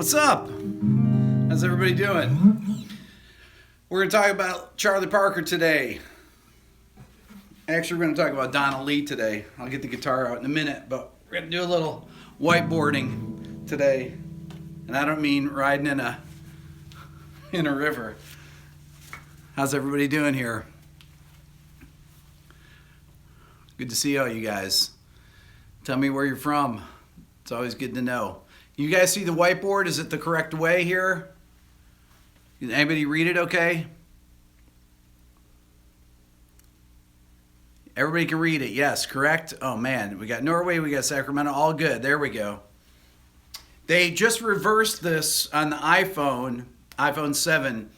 What's up? How's everybody doing? We're going to talk about Charlie Parker today. Actually, we're going to talk about Donna Lee today. I'll get the guitar out in a minute, but we're going to do a little whiteboarding today. And I don't mean riding in a river. How's everybody doing here? Good to see all you guys. Tell me where you're from. It's always good to know. You guys see the whiteboard? Is it the correct way here? Can anybody read it okay? Everybody can read it. Yes, correct? Oh man, we got Norway, we got Sacramento, all good. There we go. They just reversed this on the iPhone 7,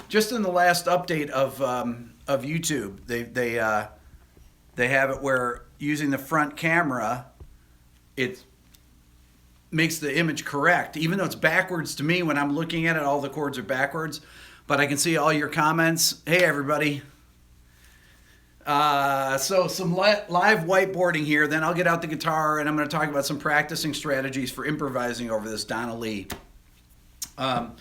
just in the last update of YouTube. They have it where using the front camera, it makes the image correct, even though it's backwards to me. When I'm looking at it, all the chords are backwards, but I can see all your comments. Hey everybody. So some live whiteboarding here, then I'll get out the guitar and I'm going to talk about some practicing strategies for improvising over this Donna Lee. I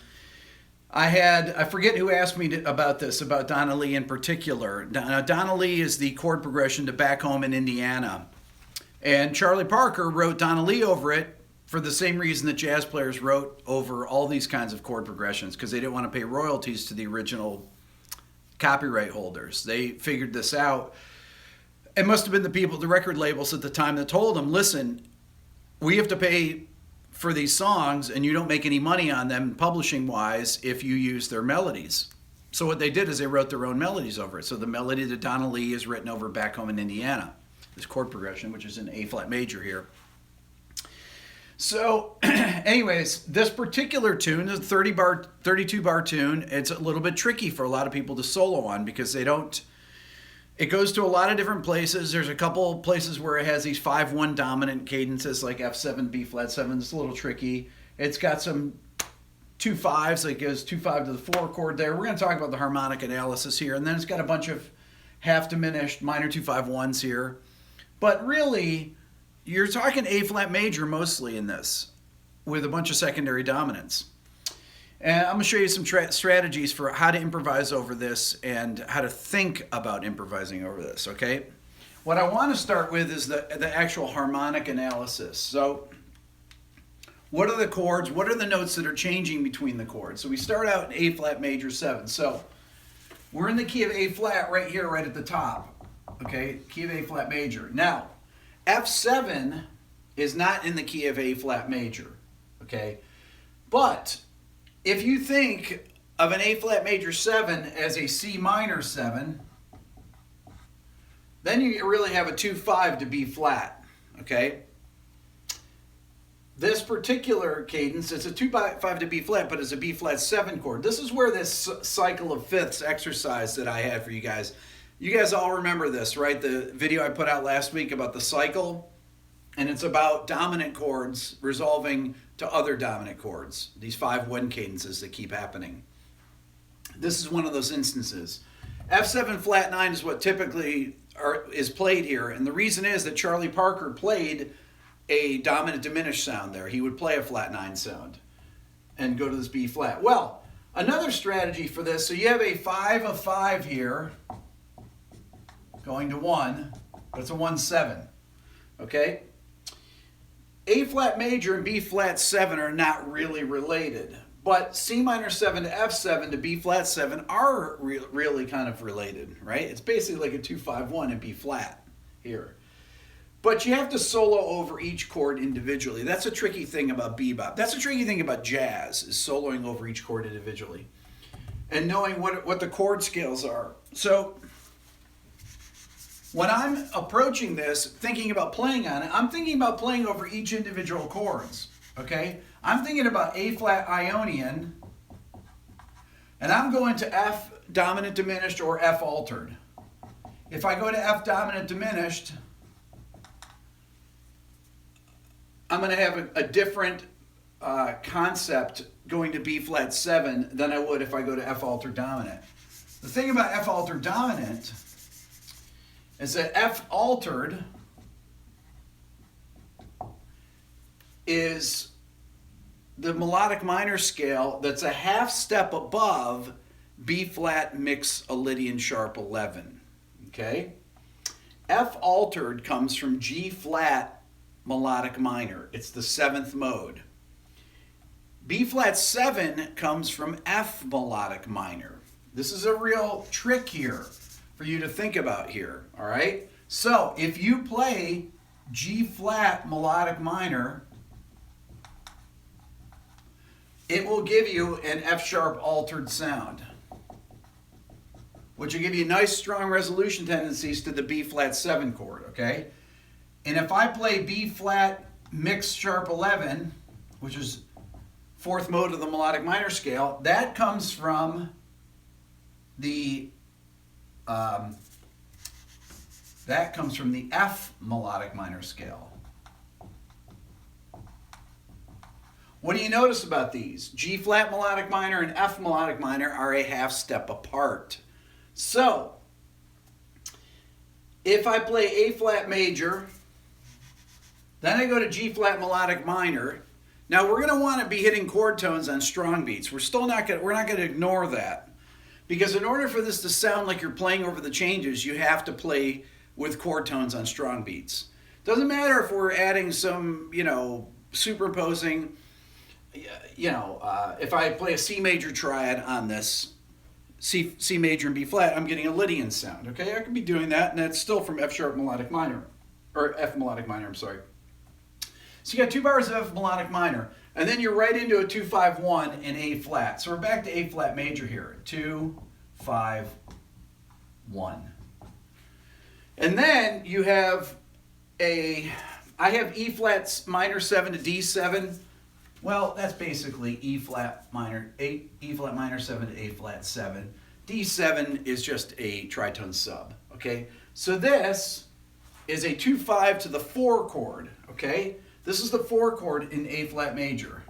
forget who asked me about this, about Donna Lee in particular. Donna Lee is the chord progression to Back Home in Indiana. And Charlie Parker wrote Donna Lee over it for the same reason that jazz players wrote over all these kinds of chord progressions, because they didn't want to pay royalties to the original copyright holders. They figured this out. It must have been the record labels at the time that told them, listen, we have to pay for these songs and you don't make any money on them publishing wise if you use their melodies. So what they did is they wrote their own melodies over it. So the melody that Donna Lee is written over Back Home in Indiana, this chord progression, which is in A flat major here. So anyways, this particular tune is a 32 bar tune. It's a little bit tricky for a lot of people to solo on because it goes to a lot of different places. There's a couple places where it has these 5-1 dominant cadences like F7, B flat 7. It's a little tricky. It's got some 2/5s, like it goes 2/5 to the 4 chord there. We're going to talk about the harmonic analysis here. And then it's got a bunch of half diminished minor 2/5-1s here. But really, you're talking A flat major mostly in this, with a bunch of secondary dominants. And I'm going to show you some strategies for how to improvise over this and how to think about improvising over this, okay? What I want to start with is the actual harmonic analysis. So what are the chords? What are the notes that are changing between the chords? So we start out in A flat major 7. So we're in the key of A flat right here, right at the top, okay? Key of A flat major. Now, F7 is not in the key of A flat major, okay? But if you think of an A flat major 7 as a C minor 7, then you really have a 2/5 to B flat, okay? This particular cadence is a 2/5 to B flat, but it's a B flat 7 chord. This is where this cycle of fifths exercise that I had for you guys all remember this, right? The video I put out last week about the cycle, and it's about dominant chords resolving to other dominant chords, these 5-1 cadences that keep happening. This is one of those instances. F7 flat 9 is what typically is played here, and the reason is that Charlie Parker played a dominant diminished sound there. He would play a flat 9 sound and go to this B flat. Well, another strategy for this, so you have a 5 of 5 here, going to 1, but it's a 1/7, okay? A flat major and B flat 7 are not really related, but C minor 7 to F7 to B flat 7 are really kind of related, right? It's basically like a 2/5-1 in B flat here. But you have to solo over each chord individually. That's a tricky thing about bebop. That's a tricky thing about jazz, is soloing over each chord individually and knowing what the chord scales are. So when I'm approaching this, thinking about playing on it, I'm thinking about playing over each individual chords, okay? I'm thinking about A flat Ionian, and I'm going to F dominant diminished or F altered. If I go to F dominant diminished, I'm going to have a different concept going to B flat 7 than I would if I go to F altered dominant. The thing about F altered dominant is that F altered is the melodic minor scale that's a half step above B flat mix a Lydian sharp 11. Okay? F altered comes from G flat melodic minor. It's the 7th mode. B flat 7 comes from F melodic minor. This is a real trick here for you to think about here, all right? So if you play G flat melodic minor, it will give you an F sharp altered sound, which will give you nice strong resolution tendencies to the B flat 7 chord, okay? And if I play B flat mixed sharp 11, which is 4th mode of the melodic minor scale, that comes from the F melodic minor scale. What do you notice about these? G flat melodic minor and F melodic minor are a half step apart. So, if I play A flat major, then I go to G flat melodic minor. Now we're going to want to be hitting chord tones on strong beats. We're not going to ignore that. Because in order for this to sound like you're playing over the changes, you have to play with chord tones on strong beats. Doesn't matter if we're adding some, superimposing, if I play a C major triad on this, C major and B flat, I'm getting a Lydian sound, okay? I could be doing that, and that's still from F sharp melodic minor, or F melodic minor, I'm sorry. So you got 2 bars of F melodic minor, and then you're right into a 2-5-1 in A flat. So we're back to A flat major here, 2-5-1. And then you have I have E flat minor 7 to D7. Well, that's basically E flat minor 7 to A flat 7. D7 is just a tritone sub, okay? So this is a 2-5 to the 4 chord, okay? This is the 4 chord in A flat major.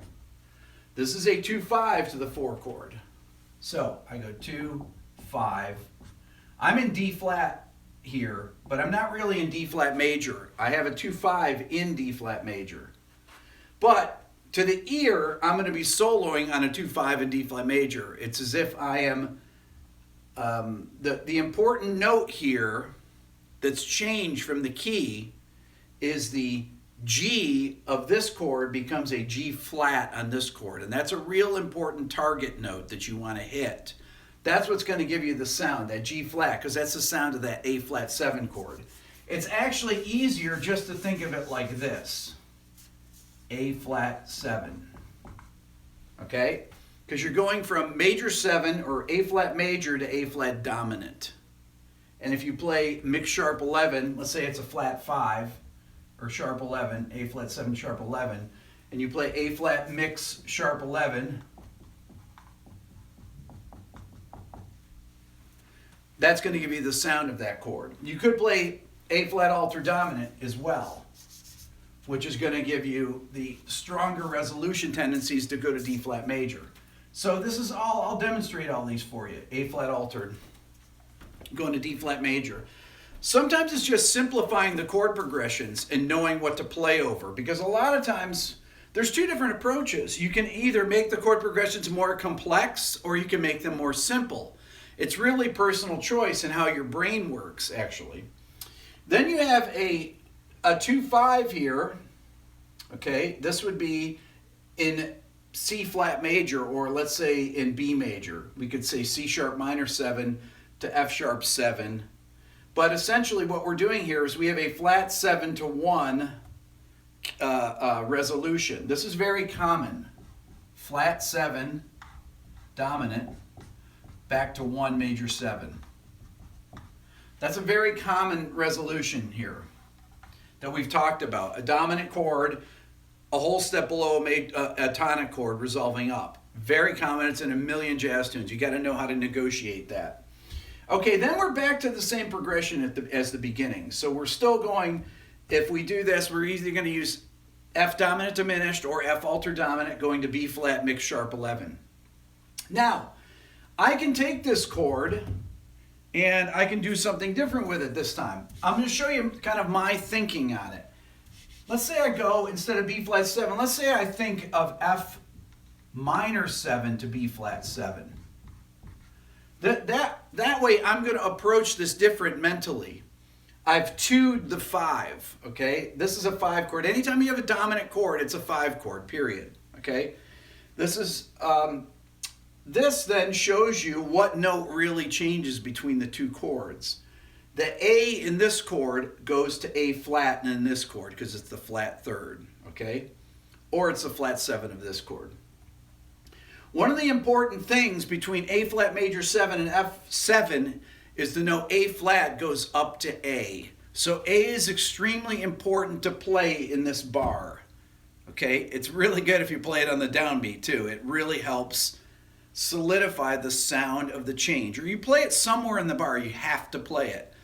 This is a 2-5 to the 4 chord. So I go 2-5. I'm in D flat here, but I'm not really in D flat major. I have a 2-5 in D flat major. But to the ear, I'm going to be soloing on a 2-5 in D flat major. It's as if I am, the important note here that's changed from the key is the G of this chord becomes a G flat on this chord. And that's a real important target note that you want to hit. That's what's going to give you the sound, that G flat, because that's the sound of that A flat 7 chord. It's actually easier just to think of it like this. A flat 7. Okay? Because you're going from major 7 or A flat major to A flat dominant. And if you play mixed sharp 11, let's say it's a flat 5 or sharp 11, A flat 7 sharp 11, and you play A flat mix sharp 11, that's going to give you the sound of that chord. You could play A flat altered dominant as well, which is going to give you the stronger resolution tendencies to go to D flat major. So this is all, I'll demonstrate all these for you. A flat altered, going to D flat major. Sometimes it's just simplifying the chord progressions and knowing what to play over, because a lot of times there's 2 different approaches. You can either make the chord progressions more complex or you can make them more simple. It's really personal choice and how your brain works, actually. Then you have a 2-5 here, okay? This would be in C flat major, or let's say in B major. We could say C sharp minor 7 to F sharp 7. But essentially what we're doing here is we have a flat 7 to 1 resolution. This is very common. Flat 7, dominant, back to 1 major 7. That's a very common resolution here that we've talked about. A dominant chord, a whole step below a tonic chord resolving up. Very common. It's in a million jazz tunes. You got to know how to negotiate that. Okay, then we're back to the same progression as the beginning. So we're still going, if we do this, we're either going to use F dominant diminished or F altered dominant going to B flat mixed sharp 11. Now, I can take this chord and I can do something different with it this time. I'm going to show you kind of my thinking on it. Let's say I go, instead of B flat 7, let's say I think of F minor 7 to B flat 7. That way I'm going to approach this different mentally. I've 2'd the 5, okay? This is a 5 chord. Anytime you have a dominant chord, it's a 5 chord, period, okay? This then shows you what note really changes between the two chords. The A in this chord goes to A flat in this chord because it's the flat third, okay? Or it's the flat 7 of this chord. One of the important things between A flat major 7 and F7 is the note A flat goes up to A. So A is extremely important to play in this bar. Okay, it's really good if you play it on the downbeat too. It really helps solidify the sound of the change. Or you play it somewhere in the bar, you have to play it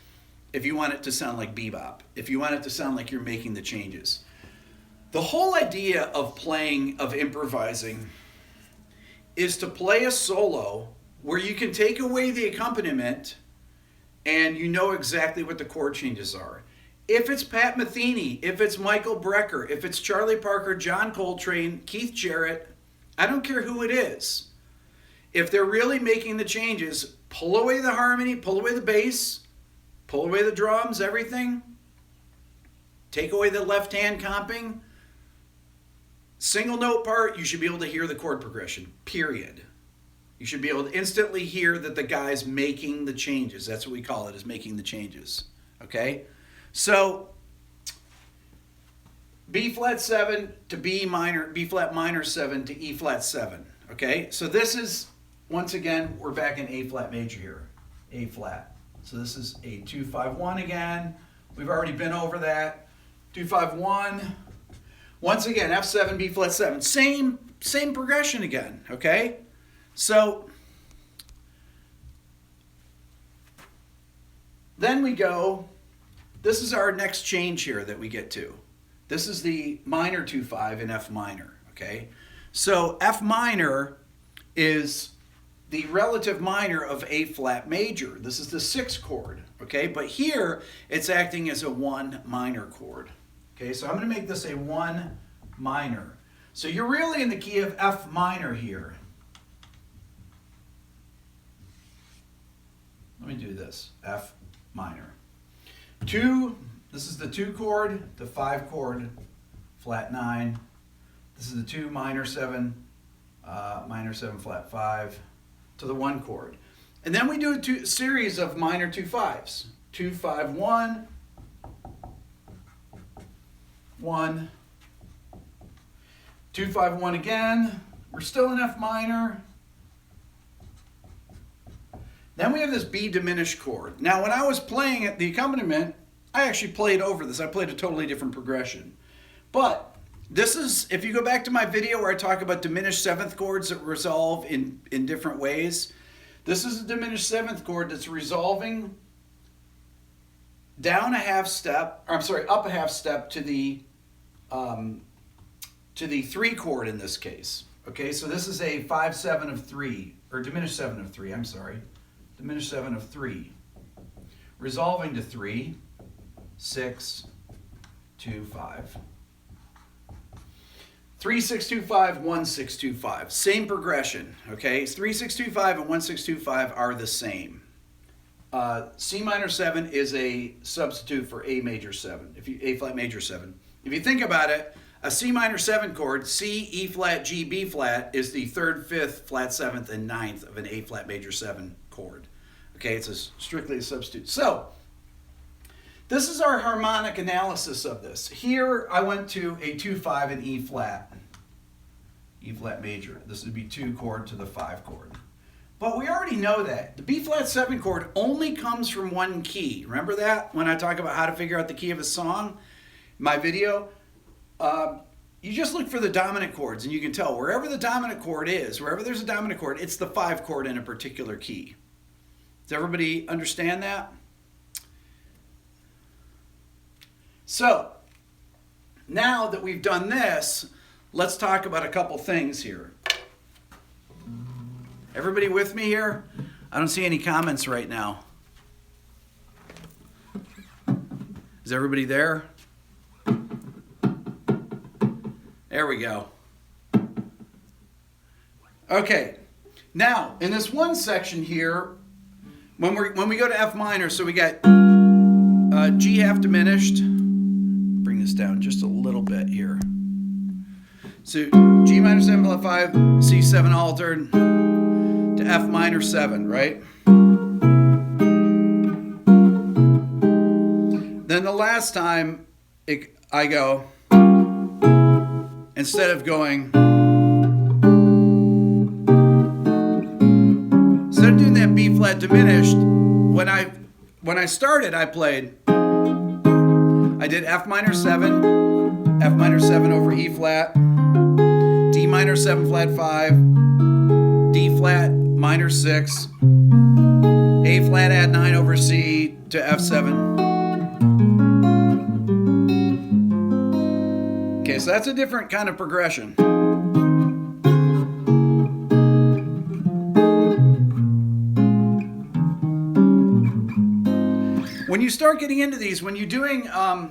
if you want it to sound like bebop, if you want it to sound like you're making the changes. The whole idea of playing, of improvising, is to play a solo where you can take away the accompaniment and you know exactly what the chord changes are. If it's Pat Metheny, if it's Michael Brecker, if it's Charlie Parker, John Coltrane, Keith Jarrett, I don't care who it is. If they're really making the changes, pull away the harmony, pull away the bass, pull away the drums, everything. Take away the left hand comping. Single note part, you should be able to hear the chord progression, period. You should be able to instantly hear that the guy's making the changes. That's what we call it, is making the changes. Okay? So, B flat 7 to B flat minor 7 to E flat 7. Okay? So this is, once again, we're back in A flat major here. A flat. So this is a 2-5-1 again. We've already been over that. 2-5-1. Once again, F7, B flat 7. Same progression again, okay? So, then we go, this is our next change here that we get to. This is the minor 2-5 in F minor, okay? So, F minor is the relative minor of A flat major. This is the 6th chord, okay? But here, it's acting as a 1 minor chord. Okay, so I'm going to make this a 1 minor. So you're really in the key of F minor here. Let me do this. F minor. 2, this is the 2 chord, the 5 chord, flat 9. This is the 2 minor 7 flat 5 to the 1 chord. And then we do a series of minor 2-5s. 2-5-1. 1, 2-5-1 again. We're still in F minor. Then we have this B diminished chord. Now, when I was playing at the accompaniment, I actually played over this. I played a totally different progression. But this is, if you go back to my video where I talk about diminished 7th chords that resolve in different ways, this is a diminished 7th chord that's resolving down a half step, or I'm sorry, up a half step to the 3 chord in this case. Okay, so this is a 5-7 of 3, or diminished 7 of 3, I'm sorry. Diminished 7 of 3. Resolving to 3, 6, 2, 5. 3, 6, 2, 5, 1, 6, 2, 5. Same progression, okay? 3, 6, 2, 5 and 1, 6, 2, 5 are the same. C minor 7 is a substitute for A major 7, A flat major 7. If you think about it, a C minor 7 chord, C, E flat, G, B flat, is the 3rd, 5th, flat 7th, and 9th of an A flat major 7 chord. Okay, it's strictly a substitute. So, this is our harmonic analysis of this. Here, I went to a 2-5 in E flat major. This would be 2 chord to the 5 chord. But we already know that. The B flat 7 chord only comes from one key. Remember that when I talk about how to figure out the key of a song? My video, you just look for the dominant chords and you can tell wherever the dominant chord is, wherever there's a dominant chord, it's the 5 chord in a particular key. Does everybody understand that? So, now that we've done this, let's talk about a couple things here. Everybody with me here? I don't see any comments right now. Is everybody there? There we go. Okay, now in this one section here, when we go to F minor, so we got G half diminished. Bring this down just a little bit here. So G minor 7 flat 5, C7 altered to F minor 7, right? Then the last time I go, instead of doing that B flat diminished, when I started, I did F minor 7, F minor 7 over E flat, D minor 7 flat 5, D flat minor 6, A flat add 9 over C to F7. Okay, so that's a different kind of progression. When you start getting into these, when you're doing, I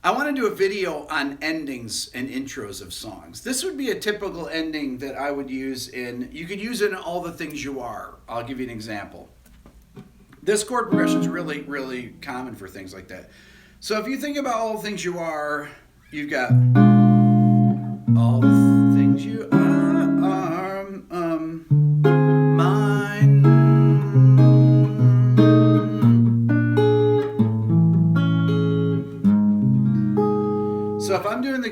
want to do a video on endings and intros of songs. This would be a typical ending that I would use you could use it in All the Things You Are. I'll give you an example. This chord progression is really, really common for things like that. So if you think about All the Things You Are, you've got all the things you are, mine. So if I'm doing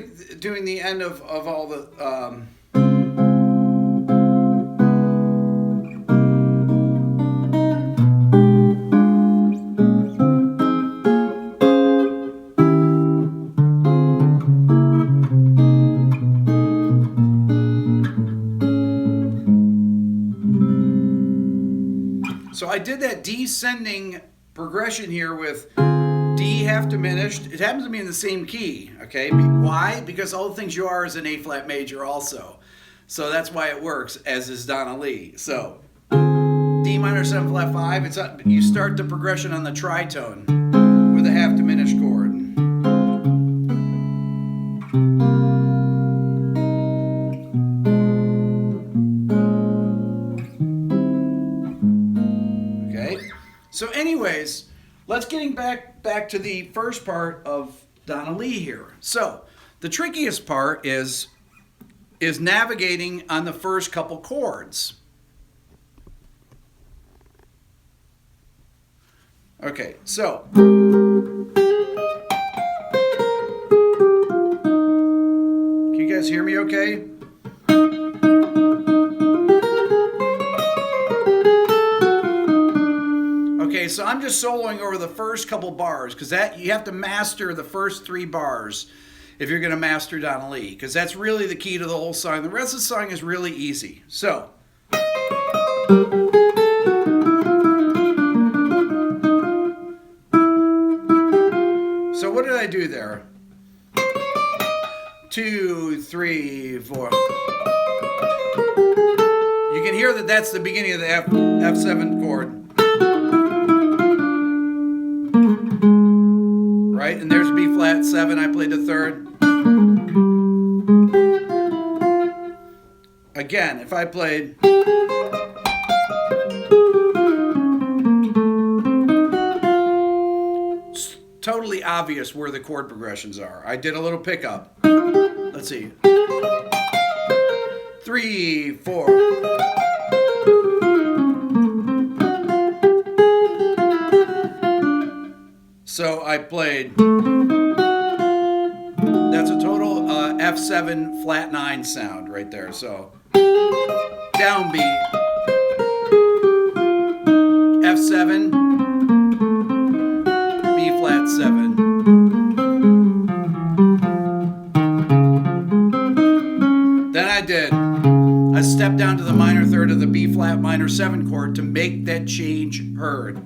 the end of all the so I did that descending progression here with D half diminished. It happens to be in the same key, okay? Why? Because All the Things You Are is an A flat major also. So that's why it works, as is Donna Lee. So D minor 7 flat 5, it's up, you start the progression on the tritone with a half diminished chord. So anyways, let's getting back to the first part of Donna Lee here. So the trickiest part is navigating on the first couple chords. Okay, so can you guys hear me okay? Okay, so I'm just soloing over the first couple bars because that you have to master the first 3 bars if you're going to master Donna Lee, because that's really the key to the whole song. The rest of the song is really easy. So what did I do there? 2, 3, 4. You can hear that that's the beginning of the F7 chord. Right? And there's B flat 7, I played the 3rd. Again, if I played it's totally obvious where the chord progressions are. I did a little pickup. Let's see. 3, 4. So I played, that's a total F7 flat 9 sound right there. So downbeat, F7, B flat 7. Then I did a step down to the minor 3rd of the B flat minor 7 chord to make that change heard.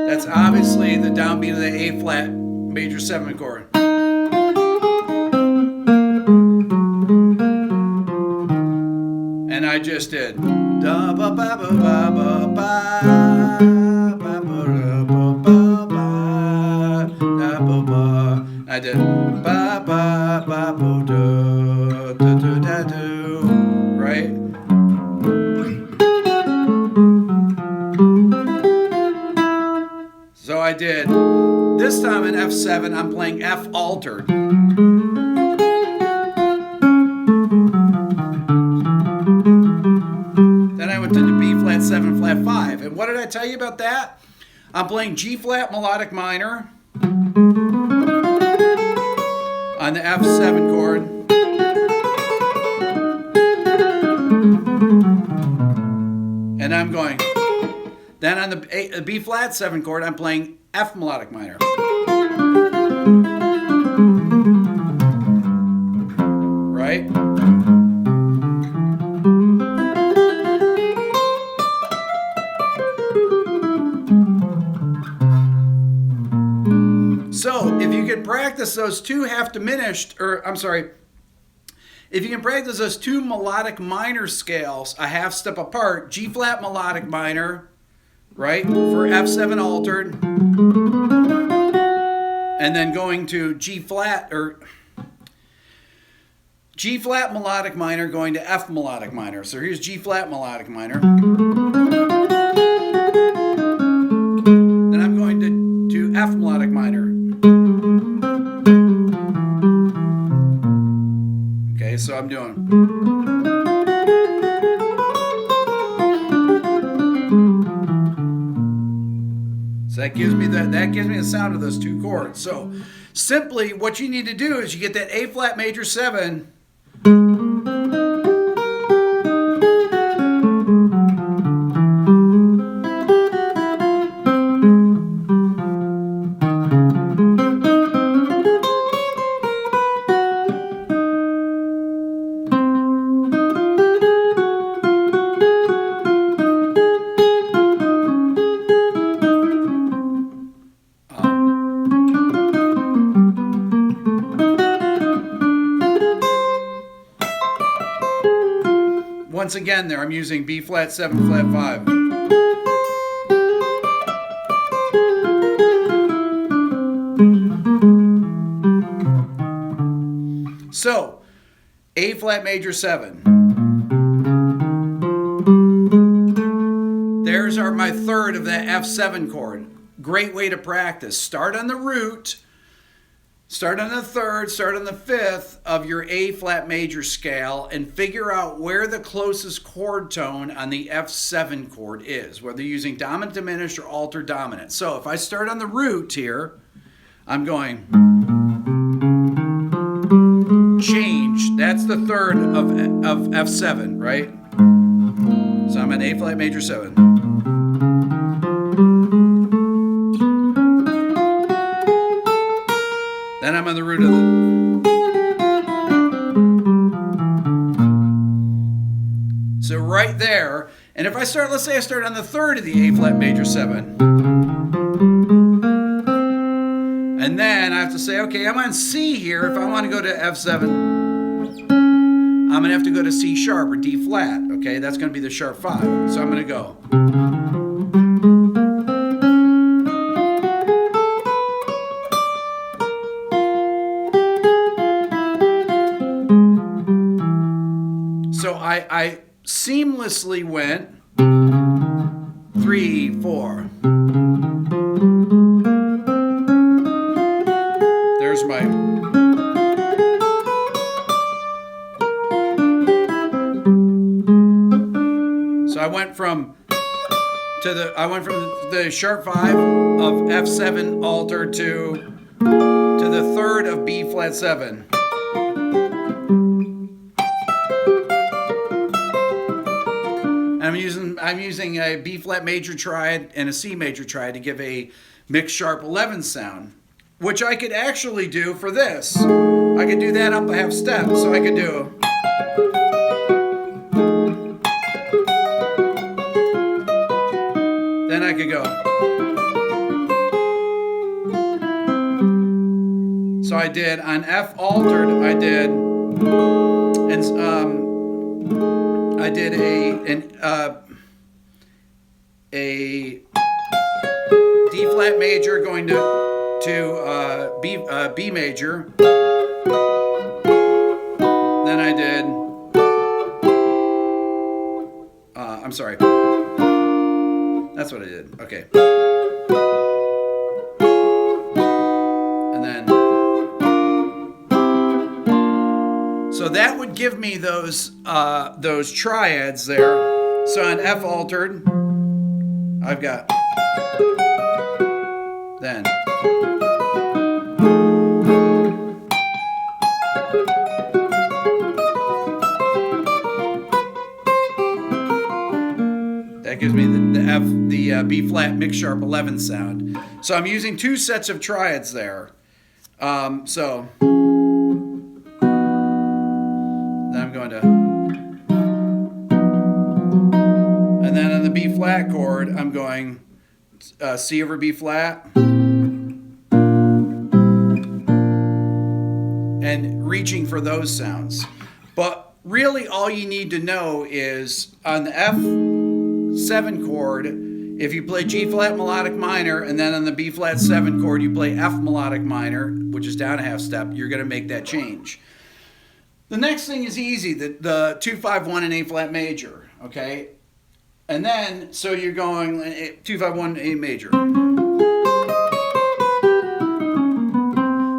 That's obviously the downbeat of the A flat major 7 chord. And I just did da ba ba ba ba ba ba ba ba ba ba ba da ba ba. I did ba ba ba bo do do do da do, right? So I did this time in F7. I'm playing F altered. Then I went to the B flat 7 flat 5. And what did I tell you about that? I'm playing G flat melodic minor on the F7 chord. And I'm going. Then on the B flat 7 chord, I'm playing F melodic minor. Right? So, if you can practice those two half diminished, if you can practice those two melodic minor scales a half step apart, G flat melodic minor, right, for F7 altered, and then going to G flat melodic minor going to F melodic minor. So here's G flat melodic minor. Then I'm going to F melodic minor. Okay, so I'm doing. So that gives me the sound of those two chords. So simply what you need to do is you get that A flat major 7. Once again there, I'm using B flat 7 flat 5. So, A flat major 7. There's my third of that F7 chord. Great way to practice. Start on the root. Start on the third, start on the fifth of your A flat major scale and figure out where the closest chord tone on the F7 chord is, whether you're using dominant diminished or altered dominant. So if I start on the root here, I'm going change. That's the third of F7, right? So I'm an A flat major 7. Then I'm on the root of the. So right there, and if I start, let's say I start on the third of the A flat major 7. And then I have to say, okay, I'm on C here. If I want to go to F7, I'm going to have to go to C sharp or D flat. Okay, that's going to be the sharp 5. So I'm going to go. So I seamlessly went 3, 4. There's my. So I went from the sharp 5 of F7 altered to the third of B flat 7. I'm using a B flat major triad and a C major triad to give a mixed sharp 11 sound, which I could actually do for this. I could do that up a half step, so I could do. Then I could go. So I did on F altered. I did, and I did a D flat major going to to B major. Then I did, I'm sorry, that's what I did, okay. And then, so that would give me those triads there. So on F altered, I've got, then, that gives me the B flat mix sharp 11 sound. So I'm using two sets of triads there. So then I'm going to, and then on the B flat chord, I'm going C over B flat, and reaching for those sounds. But really all you need to know is on the F7 chord, if you play G flat melodic minor, and then on the B flat 7 chord you play F melodic minor, which is down a half step, you're going to make that change. The next thing is easy, the 2-5-1 and A flat major, okay? And then, so you're going 2-5-1 A major.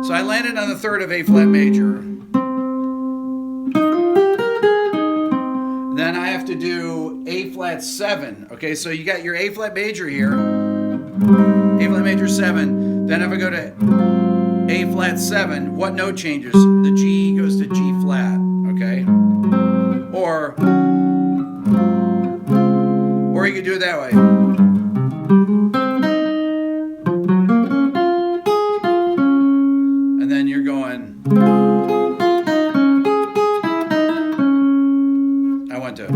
So I landed on the third of A flat major. Then I have to do A flat 7. Okay, so you got your A flat major here, A flat major 7. Then if I go to A flat 7, what note changes? The G goes to G flat. Okay, or you could do it that way. And then you're going, I went to,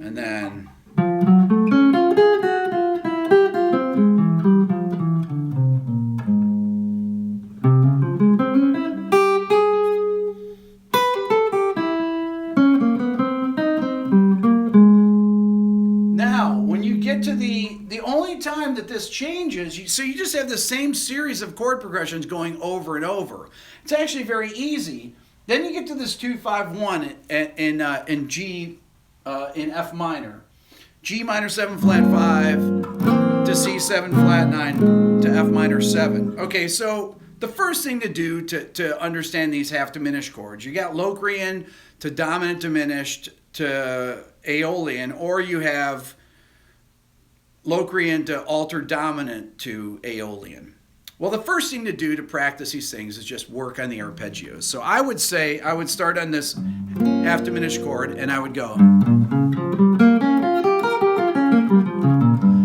and then, to the only time that this changes, so you just have the same series of chord progressions going over and over. It's actually very easy. Then you get to this 2-5-1 in G, in F minor. G minor 7 flat 5 to C 7 flat 9 to F minor 7. Okay, so the first thing to do to understand these half diminished chords, you got Locrian to dominant diminished to Aeolian, or you have Locrian to altered dominant to Aeolian. Well, the first thing to do to practice these things is just work on the arpeggios. So I would say I would start on this half diminished chord and I would go.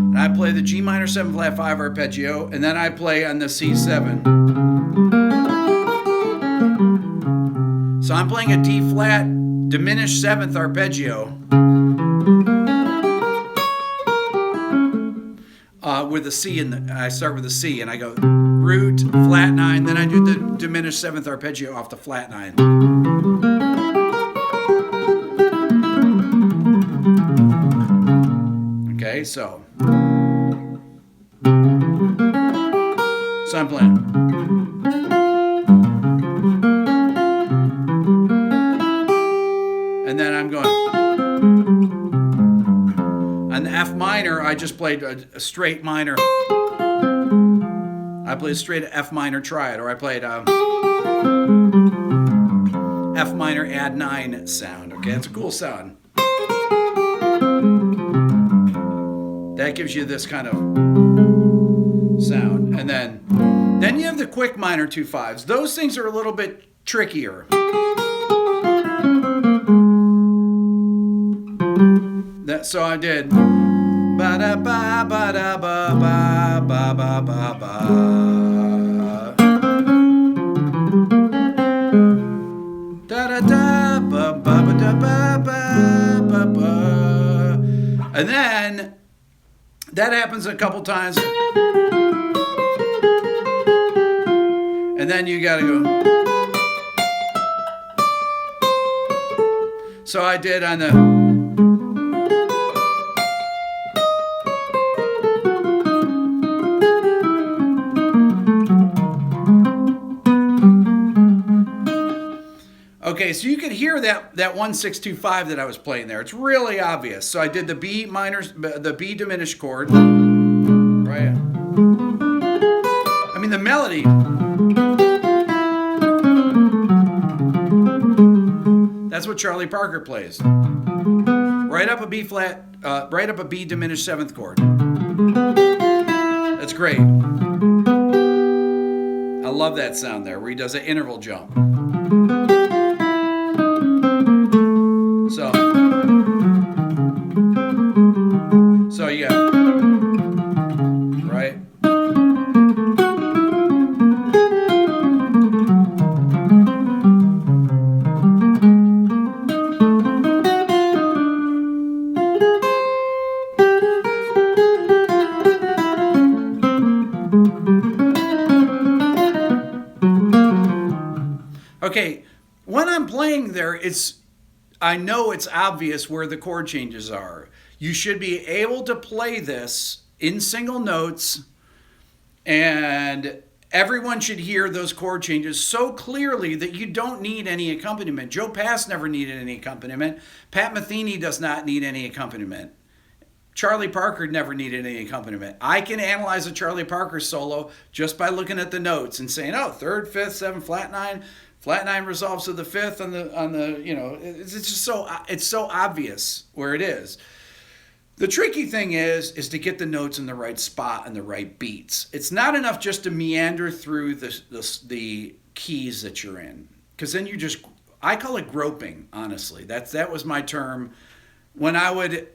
And I play the G minor 7 flat 5 arpeggio, and then I play on the C7. So I'm playing a D flat diminished 7th arpeggio. With a C I start with a C and I go root, flat 9, then I do the diminished 7th arpeggio off the flat 9. Okay, so I'm playing. And then I'm going. On the F minor, I just played a straight minor. I played a straight F minor triad, or I played F minor add 9 sound. Okay, that's a cool sound. That gives you this kind of sound. And then you have the quick minor 2-5s. Those things are a little bit trickier. So I did ba da ba ba da ba ba ba ba ba ba da da da ba ba ba da ba ba ba ba, and then that happens a couple times, and then you gotta go. So I did on the Okay, so you could hear that 1-6-2-5 that I was playing there. It's really obvious. So I did the the B diminished chord, right? I mean the melody. That's what Charlie Parker plays. Right up a B flat, right up a B diminished 7th chord. That's great. I love that sound there where he does an interval jump. So yeah, right? Okay, when I'm playing there, I know it's obvious where the chord changes are. You should be able to play this in single notes, and everyone should hear those chord changes so clearly that you don't need any accompaniment. Joe Pass never needed any accompaniment. Pat Metheny does not need any accompaniment. Charlie Parker never needed any accompaniment. I can analyze a Charlie Parker solo just by looking at the notes and saying, oh, 3rd, 5th, 7th, flat 9. Flat 9 resolves to the 5th on the you know, it's just so obvious where it is. The tricky thing is to get the notes in the right spot and the right beats. It's not enough just to meander through the keys that you're in, because then I call it groping, honestly. That was my term when I would.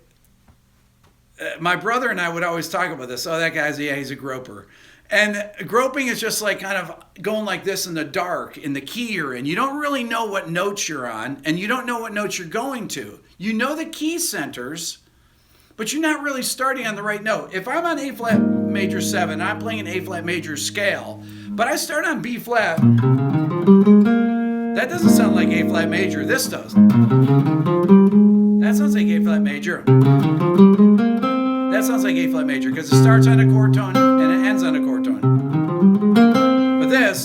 My brother and I would always talk about this. Oh, that guy's, he's a groper. And groping is just like kind of going like this in the dark, in the key you're in. You don't really know what notes you're on, and you don't know what notes you're going to. You know the key centers, but you're not really starting on the right note. If I'm on A flat major 7, I'm playing an A flat major scale, but I start on B flat, that doesn't sound like A flat major. This does. That sounds like A flat major. That sounds like A flat major because it starts on a chord tone and it ends on a chord tone. But this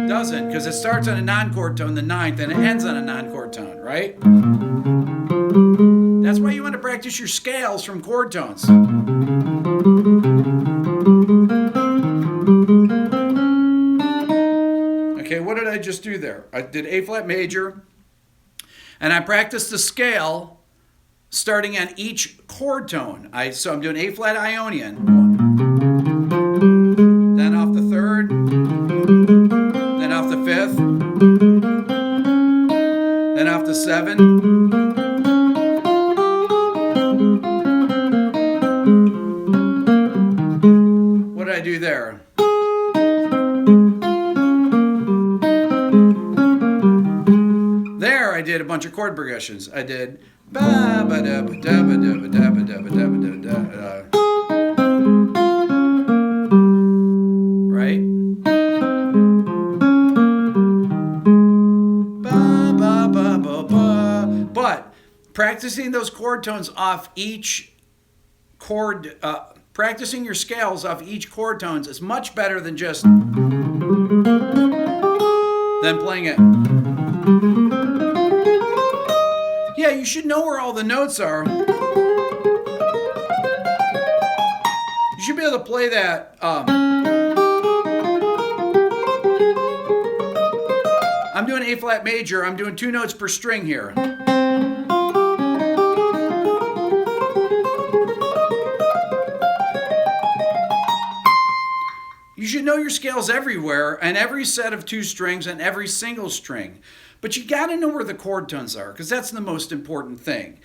doesn't, because it starts on a non-chord tone, the 9th, and it ends on a non-chord tone, right? That's why you want to practice your scales from chord tones. Okay, what did I just do there? I did A flat major, and I practiced the scale starting on each chord tone. So I'm doing A flat Ionian, then off the 3rd, then off the 5th, then off the 7. What did I do there? There I did a bunch of chord progressions. I did ba ba da ba da ba da ba da ba da ba da ba da da. Right? Ba ba ba ba ba. But practicing those chord tones off each chord, practicing your scales off each chord tones is much better than just playing it. Yeah, you should know where all the notes are. You should be able to play that. I'm doing A flat major. I'm doing 2 notes per string here. You should know your scales everywhere and every set of 2 strings and every single string. But you got to know where the chord tones are, because that's the most important thing.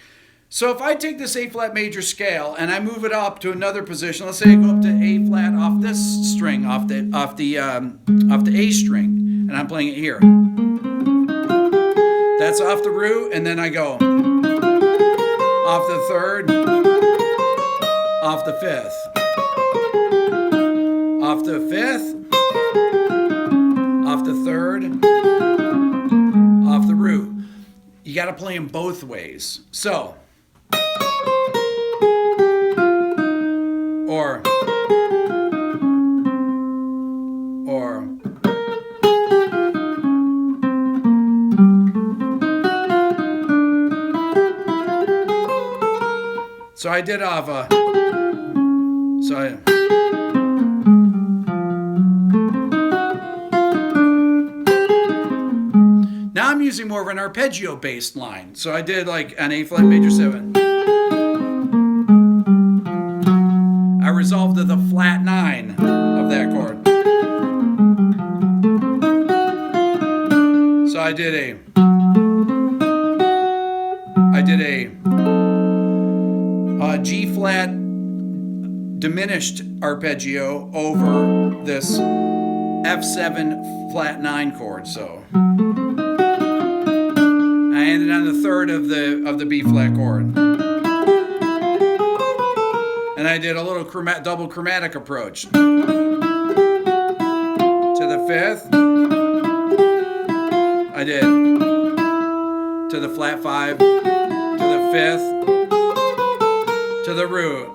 So if I take this A flat major scale and I move it up to another position, let's say I go up to A flat off this string, off the A string, and I'm playing it here. That's off the root, and then I go off the 3rd, off the 5th, off the 5th, off the 3rd, off the root. You got to play them both ways. So, or, So I did off a. Now I'm using more of an arpeggio based line. So I did like an A flat major 7. I resolved to the flat 9 of that chord. So I did a G flat diminished arpeggio over this F7 flat 9 chord. So I ended on the third of the B flat chord. And I did a little double chromatic approach. To the 5th. I did to the flat 5, to the 5th, to the root.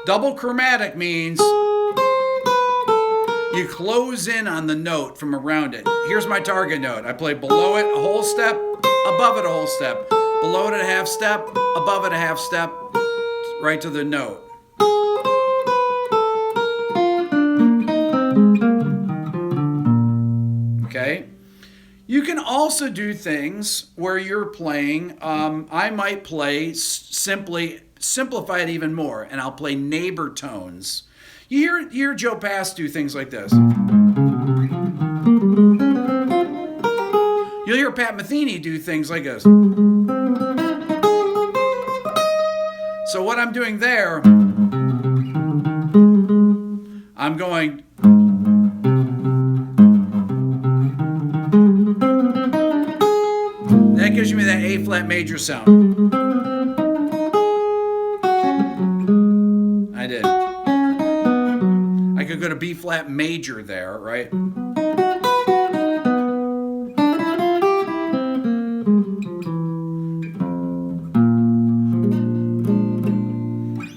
Double chromatic means you close in on the note from around it. Here's my target note. I play below it a whole step, above it a whole step, below it a half step, above it a half step, right to the note. Okay? You can also do things where you're playing, I might play simplify it even more, and I'll play neighbor tones. You hear Joe Pass do things like this. You'll hear Pat Metheny do things like this. So what I'm doing there, I'm going. That gives me that A flat major sound. I did. I could go to B flat major there, right?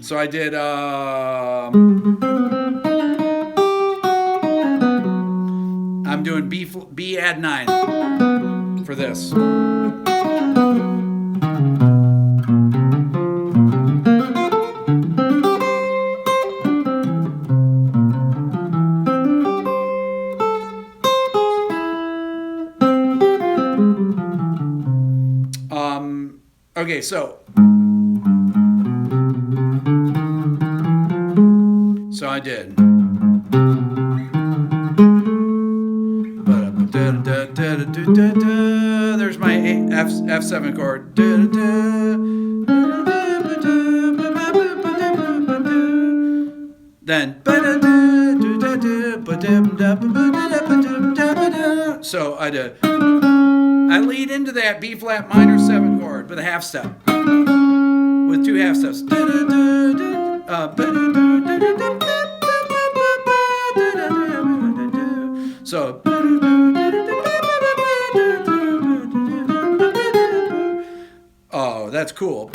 So I did, I'm doing B add 9 for this. Okay, so I did. There's my F7 chord. Then so I did. I lead into that B flat minor 7 chord with a half step, with 2 half steps. So oh, that's cool.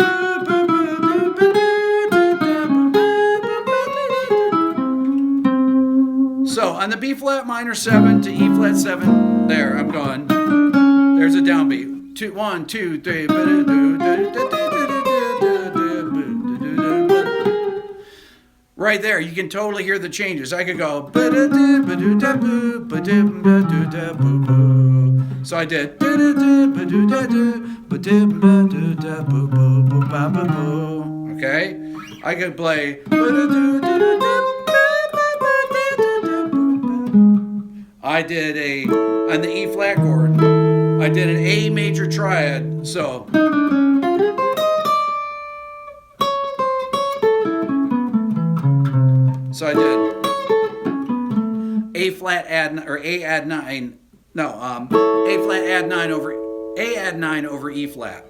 So on the B flat minor 7 to E flat 7, there I'm going. There's a downbeat. 2, 1, 2, 3. Right there, you can totally hear the changes. I could go. So I did. Okay? I could play. I did on the E flat chord, I did an A major triad, so. So I did A flat add, or A add 9, no, A flat add 9 over, A add 9 over E flat.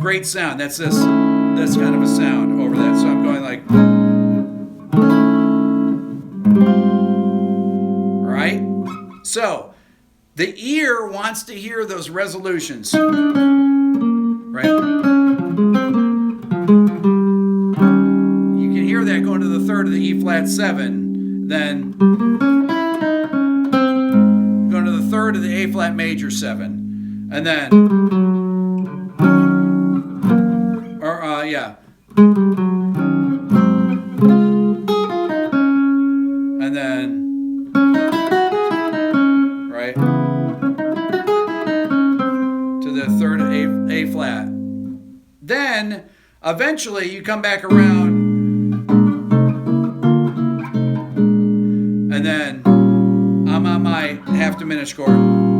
Great sound, that's this kind of a sound over that, so I'm going like. Alright, so the ear wants to hear those resolutions, right? You can hear that going to the third of the E flat 7, then A flat major 7, and then, or yeah, and then, right, to the third A flat. Then eventually you come back around, and then I'm on my half diminished chord.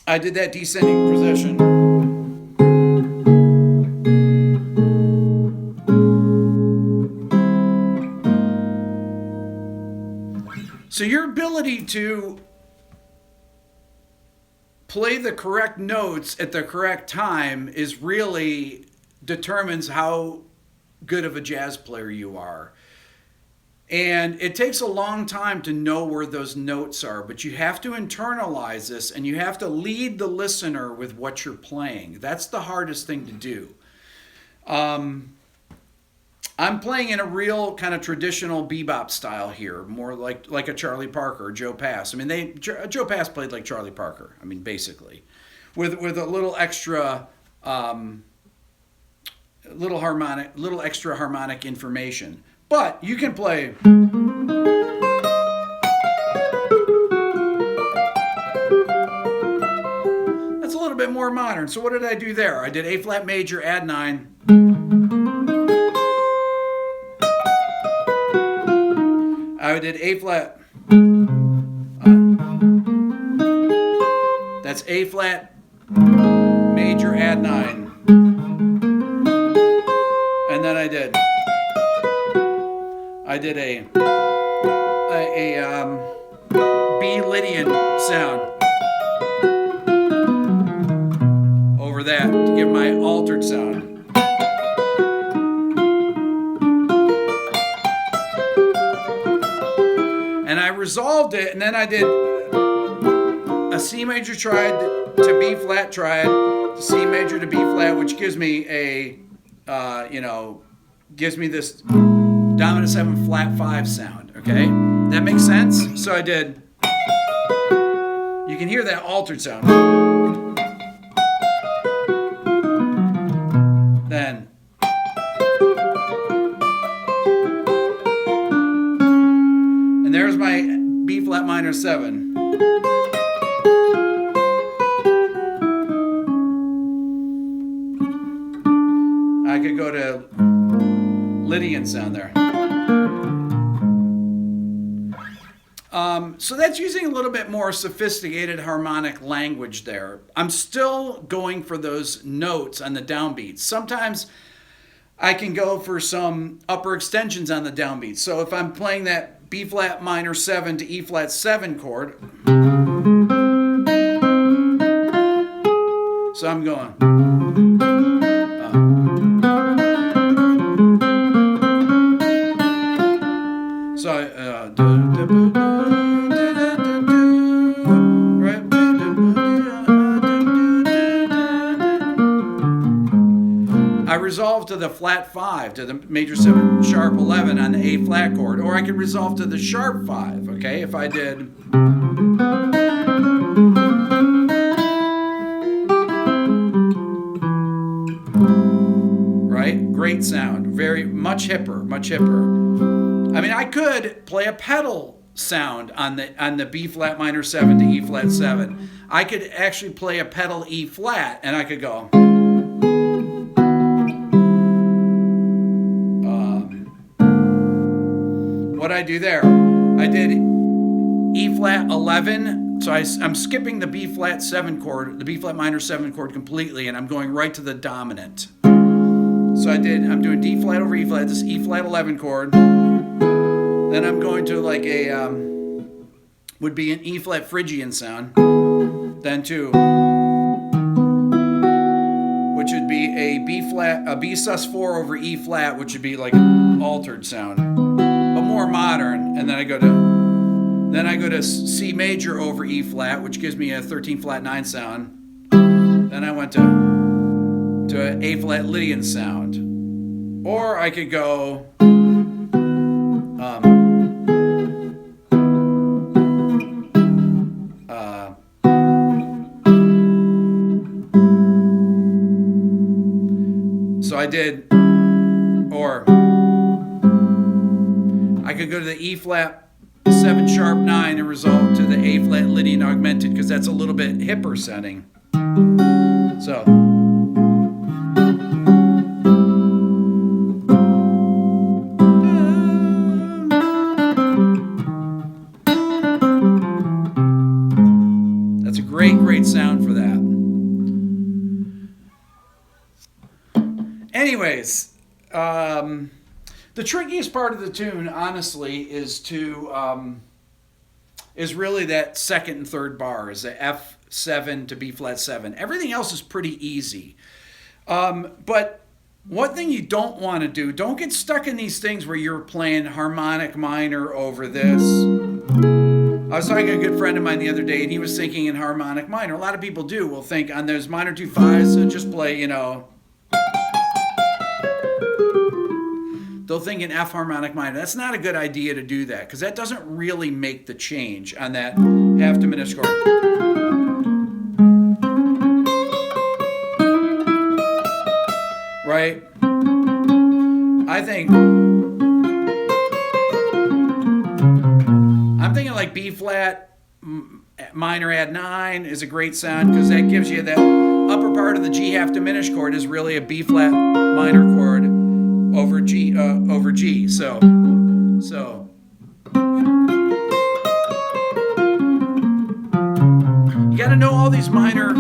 I did that descending position. So your ability to play the correct notes at the correct time is really determines how good of a jazz player you are. And it takes a long time to know where those notes are, but you have to internalize this and you have to lead the listener with what you're playing. That's the hardest thing to do. I'm playing in a real kind of traditional bebop style here, more like a Charlie Parker or Joe Pass. I mean, Joe Pass played like Charlie Parker. I mean, basically, with a little extra, little extra harmonic information. But you can play. That's a little bit more modern. So what did I do there? I did A flat major, add 9. I did A flat. That's A flat major, add 9. And then I did a B Lydian sound over that to give my altered sound. And I resolved it, and then I did a C major triad to B flat triad to C major to B flat, which gives me gives me this dominant 7 flat 5 sound, okay? That makes sense? So I did, you can hear that altered sound. Then, and there's my B flat minor 7. I could go to Lydian sound there. So that's using a little bit more sophisticated harmonic language there. I'm still going for those notes on the downbeats. Sometimes I can go for some upper extensions on the downbeats. So if I'm playing that B flat minor 7 to E flat 7 chord, so I'm going. I resolve to the flat 5, to the major 7 sharp 11 on the A flat chord, or I could resolve to the sharp 5, okay? If I did, right? Great sound, very much hipper, much hipper. I mean, I could play a pedal sound on the B flat minor 7 to E flat 7. I could actually play a pedal E flat, and I could go. What I do there, I did E flat 11, so I'm skipping the B flat 7 chord, the B flat minor 7 chord completely, and I'm going right to the dominant. So I'm doing D flat over E flat, this E flat 11 chord. Then I'm going to like would be an E flat Phrygian sound. Then 2, which be a B flat, a B sus4 over E flat, which would be like an altered sound, but more modern. And then I go to C major over E flat, which gives me a 13 flat 9 sound. Then I went to an A flat Lydian sound. Or I could go so I did, or I could go to the E flat 7 sharp 9 and resolve to the A flat Lydian augmented, because that's a little bit hipper setting. So that's a great sound for that. Anyways, the trickiest part of the tune, honestly, is really that second and third bar, is the F7 to B flat 7. Everything else is pretty easy. But one thing you don't want to do, don't get stuck in these things where you're playing harmonic minor over this. I was talking to a good friend of mine the other day, and he was thinking in harmonic minor. A lot of people will think on those minor 2/5s, so just play, they'll think in F harmonic minor. That's not a good idea to do that, because that doesn't really make the change on that half diminished chord. Right? I'm thinking like B flat minor add 9 is a great sound, because that gives you that upper part of the G half diminished chord is really a B flat minor chord over G. So you got to know all these minor.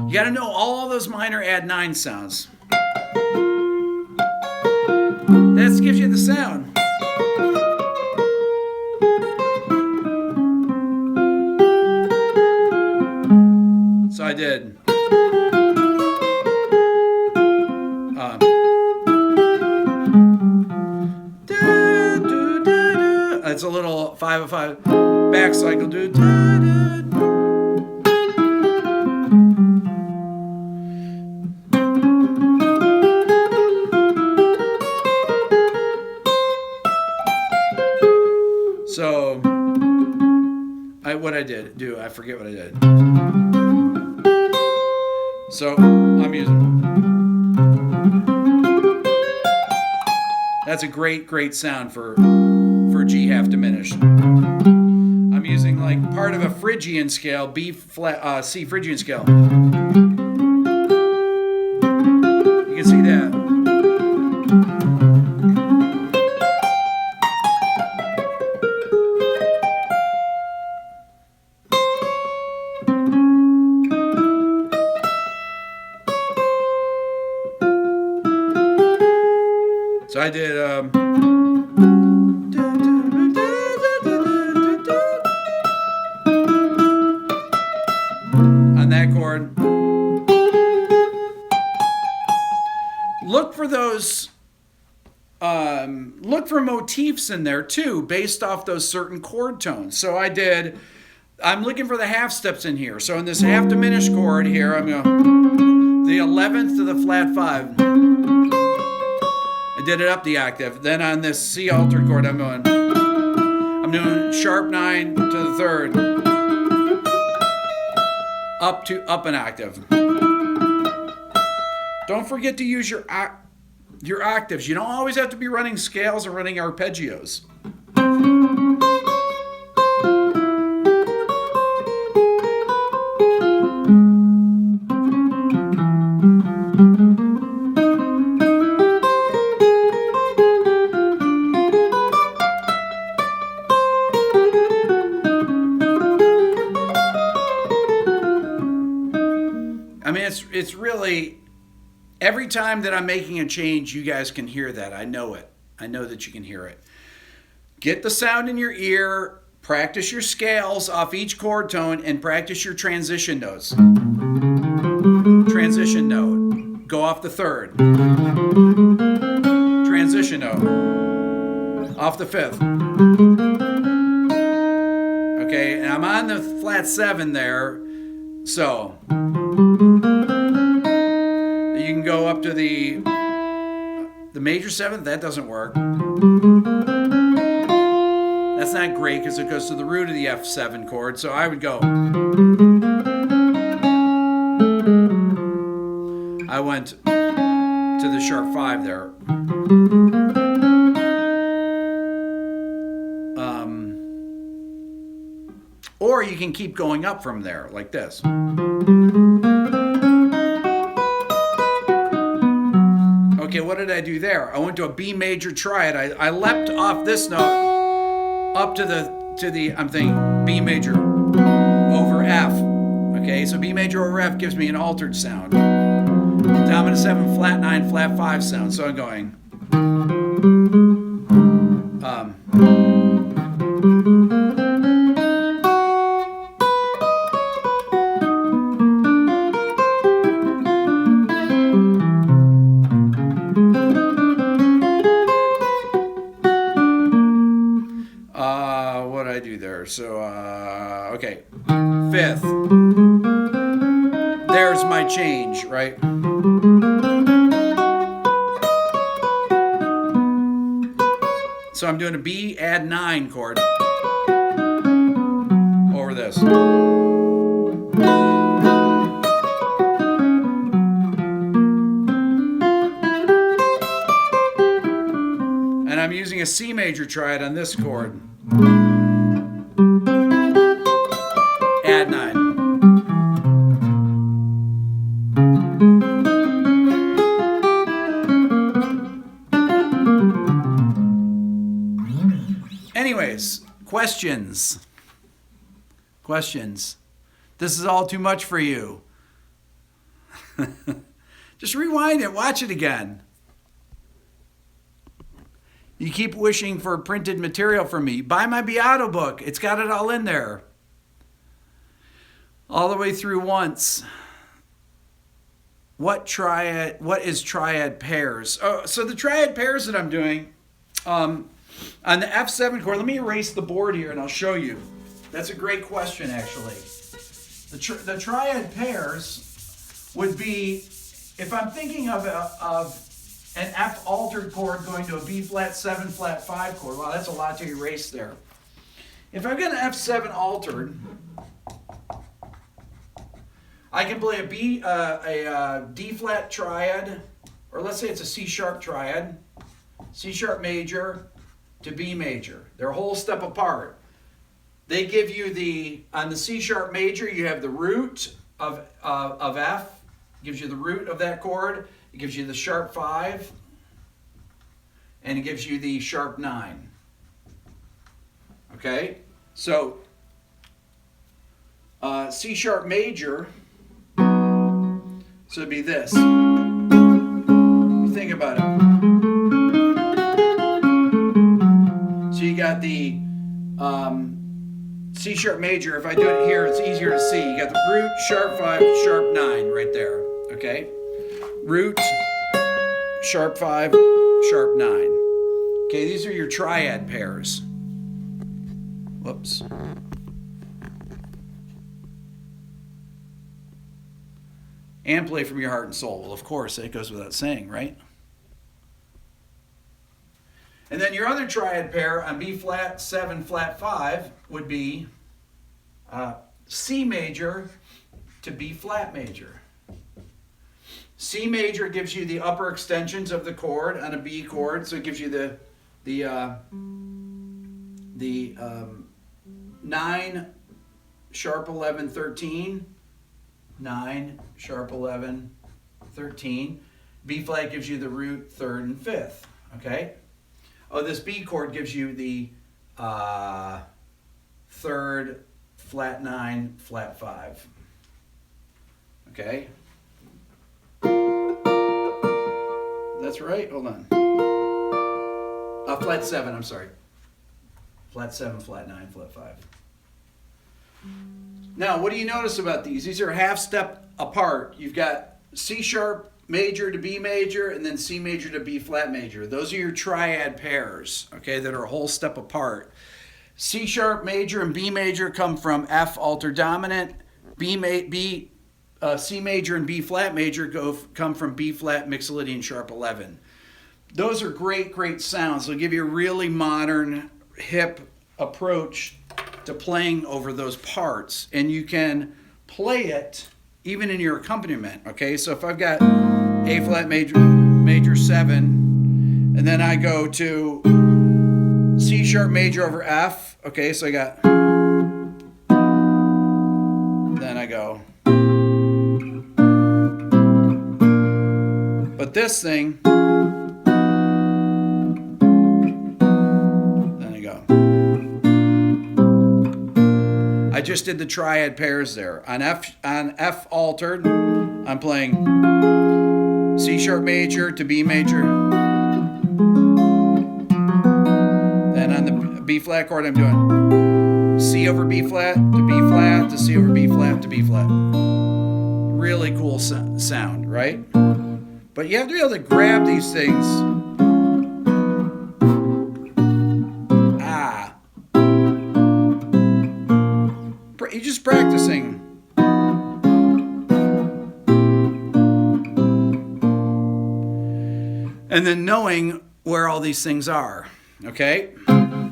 You got to know all those minor add 9 sounds. That gives you the sound. So I did. It's a little 5/5 back cycle. So, I forget what I did. So, I'm using. That's a great sound for G half diminished. I'm using like part of a Phrygian scale, B flat, C Phrygian scale. You can see that. So I did on that chord. Look for those look for motifs in there too, based off those certain chord tones. So I'm looking for the half steps in here. So in this half diminished chord here, I'm going the 11th to the flat 5. I did it up the octave. Then on this C altered chord, I'm doing sharp 9 to the 3rd, up an octave. Don't forget to use your octaves. You don't always have to be running scales or running arpeggios. I mean, it's really, every time that I'm making a change, you guys can hear that. I know it. I know that you can hear it. Get the sound in your ear, practice your scales off each chord tone and practice your transition notes. Transition note. Go off the third. Transition note. Off the fifth. Okay, and I'm on the flat 7 there. So you can go up to the major 7th. That doesn't work. That's not great because it goes to the root of the F7 chord. So I would go. I went to the sharp 5 there. Or you can keep going up from there like this. Okay, what did I do there? I went to a B major triad. I leapt off this note up to the I'm thinking B major over F. Okay, so B major over F gives me an altered sound. Dominant 7, flat 9, flat 5 sound. So I'm going. What did I do there? So, okay. 5th. There's my change, right? So I'm doing a B add 9 chord over this. And I'm using a C major triad on this chord. Add 9. Anyways, questions. This is all too much for you. Just rewind it, watch it again. You keep wishing for printed material from me. Buy my Beato book. It's got it all in there. All the way through once. What is triad pairs? Oh, so the triad pairs that I'm doing, on the F7 chord, let me erase the board here and I'll show you. That's a great question, actually. The triad pairs would be, if I'm thinking of an F altered chord going to a B flat 7 flat 5 chord. Wow, that's a lot to erase there. If I've got an F7 altered, I can play a D flat triad, or let's say it's a C sharp triad, C sharp major to B major. They're a whole step apart. They give you on the C sharp major, you have the root of F, gives you the root of that chord. It gives you the sharp 5, and it gives you the sharp 9. Okay? So, C sharp major, so it'd be this. You think about it. So you got the C sharp major. If I do it here, it's easier to see. You got the root, sharp 5, sharp 9 right there. Okay? Root, sharp 5, sharp 9. Okay, these are your triad pairs. Whoops. And play from your heart and soul. Well, of course, that goes without saying, right? And then your other triad pair on B flat 7 flat 5 would be C major to B flat major. C major gives you the upper extensions of the chord on a B chord, so it gives you the 9, sharp 11, 13, 9, sharp 11, 13. B flat gives you the root, 3rd, and 5th. Okay. Oh, this B chord gives you the 3rd, flat 9, flat 5. Okay. That's right. Hold on. Flat 7. I'm sorry. flat 7, flat 9, flat 5. Now, what do you notice about these? These are half step apart. You've got C sharp major to B major, and then C major to B flat major. Those are your triad pairs, okay, that are a whole step apart. C sharp major and B major come from F alter dominant. C major and B flat major come from B flat mixolydian sharp 11. Those are great sounds. They'll give you a really modern, hip approach to playing over those parts, and you can play it even in your accompaniment. Okay, so if I've got A flat major 7, and then I go to C sharp major over F. Okay, so I got, then I go, but this thing, then I go. I just did the triad pairs there. On F altered, I'm playing C sharp major to B major. Then on the B flat chord, I'm doing C over B flat to C over B flat to B flat. Really cool sound, right? But you have to be able to grab these things. You're just practicing. And then knowing where all these things are, okay?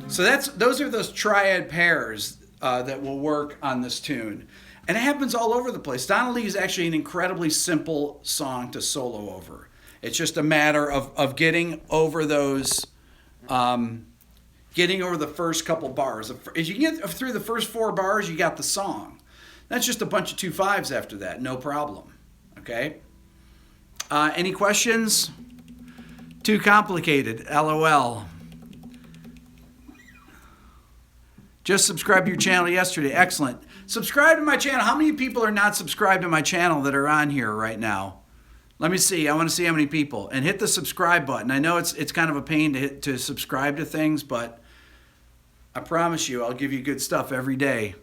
So those are those triad pairs that will work on this tune. And it happens all over the place. Donna Lee is actually an incredibly simple song to solo over. It's just a matter of getting over those, getting over the first couple bars. As you get through the first 4 bars, you got the song. That's just a bunch of 2/5s after that, no problem. Okay? Any questions? Too complicated, LOL. Just subscribed to your channel yesterday. Excellent. Subscribe to my channel. How many people are not subscribed to my channel that are on here right now? Let me see. I want to see how many people. And hit the subscribe button. I know it's kind of a pain to subscribe to things, but I promise you I'll give you good stuff every day.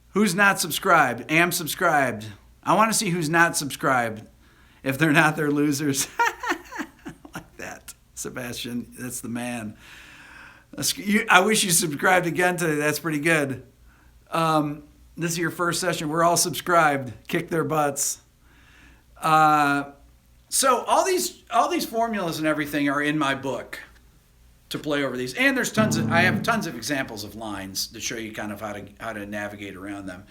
Who's not subscribed? Am subscribed. I want to see who's not subscribed. If they're not, they're losers. Like that. Sebastian, that's the man. I wish you subscribed again today. That's pretty good. This is your first session. We're all subscribed. Kick their butts. So all these formulas and everything are in my book to play over these. And there's I have tons of examples of lines to show you kind of how to navigate around them.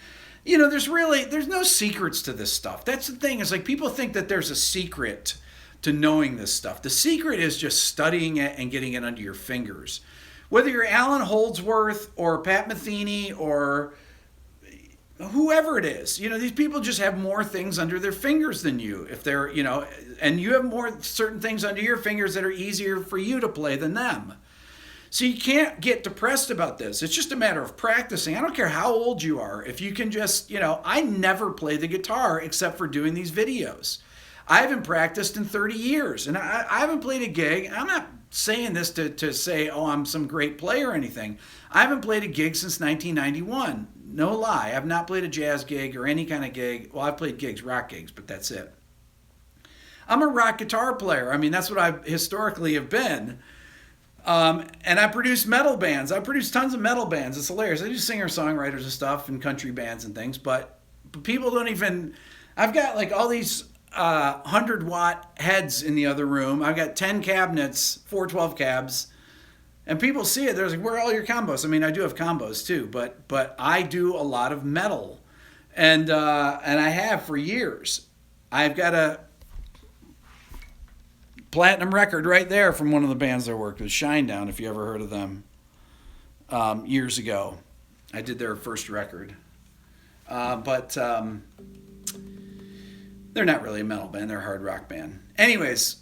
You know, there's no secrets to this stuff. That's the thing. It's like people think that there's a secret to knowing this stuff. The secret is just studying it and getting it under your fingers. Whether you're Alan Holdsworth or Pat Metheny or whoever it is, you know, these people just have more things under their fingers than you. If they're, you know, and you have more certain things under your fingers that are easier for you to play than them. So you can't get depressed about this. It's just a matter of practicing. I don't care how old you are. If you can just, you know, I never play the guitar except for doing these videos. I haven't practiced in 30 years, and I haven't played a gig. I'm not saying this to say, oh, I'm some great player or anything. I haven't played a gig since 1991. No lie. I've not played a jazz gig or any kind of gig. Well, I've played gigs, rock gigs, but that's it. I'm a rock guitar player. I mean, that's what I historically have been. And I produce metal bands. I produce tons of metal bands. It's hilarious. I do singer-songwriters and stuff and country bands and things, but people don't even... I've got like all these 100-watt heads in the other room. I've got 10 cabinets, 412 cabs, and people see it. They're like, where are all your combos? I mean, I do have combos too, but I do a lot of metal, and I have for years. I've got a platinum record right there from one of the bands I worked with, Shinedown, if you ever heard of them, years ago. I did their first record. But they're not really a metal band, they're a hard rock band. Anyways,